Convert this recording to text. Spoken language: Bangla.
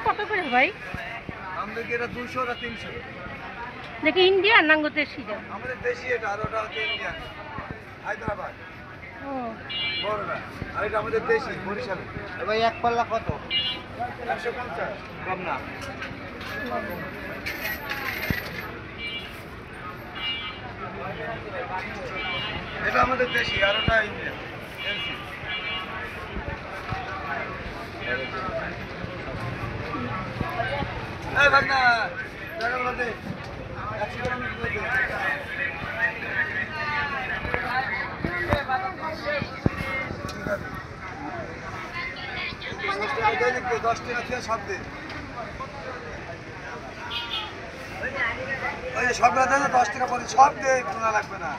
কত করে ভাই? আমাদের কি এটা 200 না 300? দেখি ইন্ডিয়ান নাঙ্গো দেশি যা। আমাদের দেশি এটা, আর ওটা হচ্ছে ইন্ডিয়ান, হায়দ্রাবাদ ও বড়টা। আর এটা আমাদের দেশি বরিশাল। ভাই এক পাল্লা কত? 150 কম না। এটা আমাদের দেশি, আর ওটা ইন্ডিয়ান। এই ভাগ না টাকা বলতে 100 গ্রাম করে দে। দশ টাকা খেয়ে সব দে। ওই যে সব 10 টাকা পরে সব দে, লাগবে না।